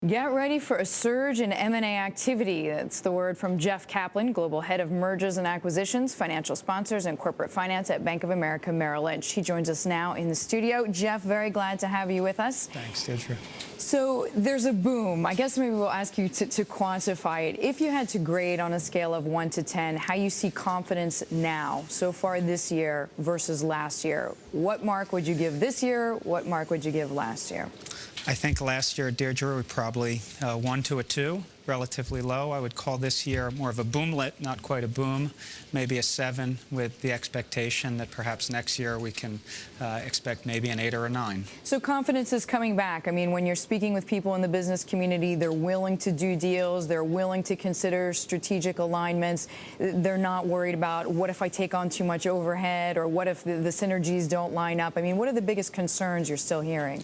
Get ready for a surge in M&A activity. That's the word from Jeff Kaplan, Global Head of Mergers and Acquisitions, Financial Sponsors, and Corporate Finance at Bank of America Merrill Lynch. He joins us now in the studio. Jeff, very glad to have you with us. Thanks, Deirdre. So there's a boom. I guess maybe we'll ask you to quantify it. If you had to grade on a scale of 1 to 10, how you see confidence now, so far this year versus last year, what mark would you give this year? What mark would you give last year? I think last year, Deirdre, we probably 1 to a 2, relatively low. I would call this year more of a boomlet, not quite a boom, maybe a 7, with the expectation that perhaps next year we can expect maybe an 8 or a 9. So confidence is coming back. I mean, when you're speaking with people in the business community, they're willing to do deals. They're willing to consider strategic alignments. They're not worried about what if I take on too much overhead or what if the synergies don't line up. I mean, what are the biggest concerns you're still hearing?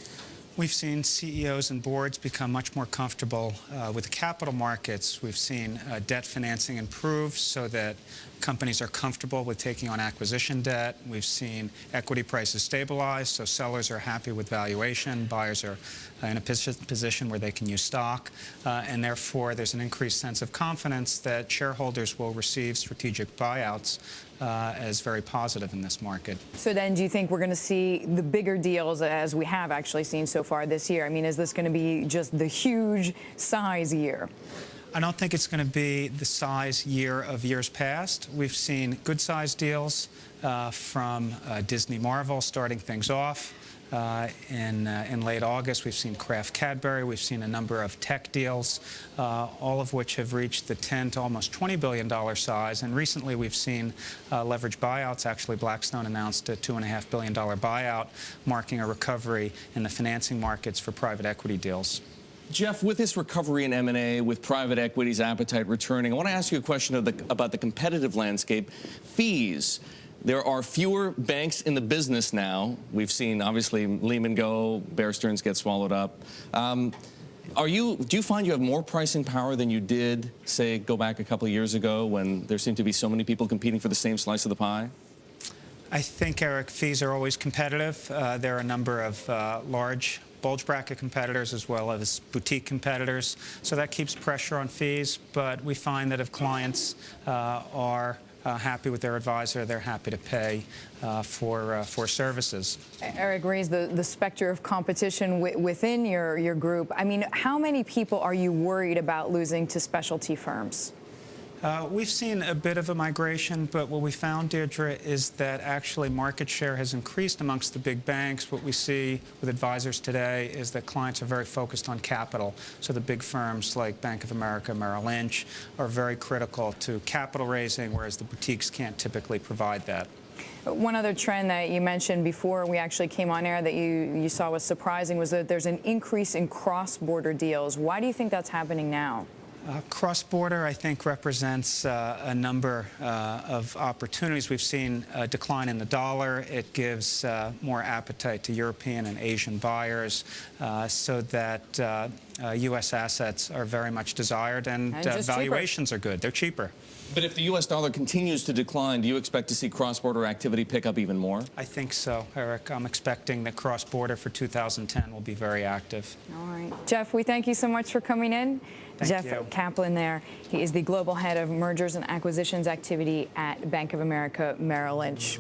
We've seen CEOs and boards become much more comfortable with the capital markets. We've seen debt financing improve so that companies are comfortable with taking on acquisition debt. We've seen equity prices stabilize, so sellers are happy with valuation. Buyers are in a position where they can use stock, and therefore there's an increased sense of confidence that shareholders will receive strategic buyouts as very positive in this market. So then do you think we're going to see the bigger deals as we have actually seen so far this year? I mean, is this going to be just the huge size year? I don't think it's going to be the size year of years past. We've seen good-sized deals from Disney Marvel starting things off. In late August, we've seen Kraft Cadbury. We've seen a number of tech deals, all of which have reached the $10 to almost $20 billion size. And recently, we've seen leveraged buyouts. Actually, Blackstone announced a $2.5 billion buyout, marking a recovery in the financing markets for private equity deals. Jeff, with this recovery in M&A, with private equity's appetite returning, I want to ask you a question about the competitive landscape. Fees. There are fewer banks in the business now. We've seen, obviously, Lehman go, Bear Stearns get swallowed up. Do you find you have more pricing power than you did, say, go back a couple of years ago when there seemed to be so many people competing for the same slice of the pie? I think, Eric, fees are always competitive. There are a number of large bulge bracket competitors as well as boutique competitors. So that keeps pressure on fees. But we find that if clients are happy with their advisor, they're happy to pay for services. Eric raised the specter of competition within your group. I mean, how many people are you worried about losing to specialty firms? We've seen a bit of a migration, but what we found, Deirdre, is that actually market share has increased amongst the big banks. What we see with advisors today is that clients are very focused on capital. So the big firms like Bank of America, Merrill Lynch are very critical to capital raising, whereas the boutiques can't typically provide that. One other trend that you mentioned before we actually came on air that you saw was surprising was that there's an increase in cross-border deals. Why do you think that's happening now? Cross-border, I think, represents a number of opportunities. We've seen a decline in the dollar. It gives more appetite to European and Asian buyers so that U.S. assets are very much desired and valuations are good. They're cheaper. But if the U.S. dollar continues to decline, do you expect to see cross-border activity pick up even more? I think so, Eric. I'm expecting that cross-border for 2010 will be very active. All right. Jeff, we thank you so much for coming in. Thank you. Jeff Kaplan there. He is the Global Head of Mergers and Acquisitions Activity at Bank of America Merrill Lynch.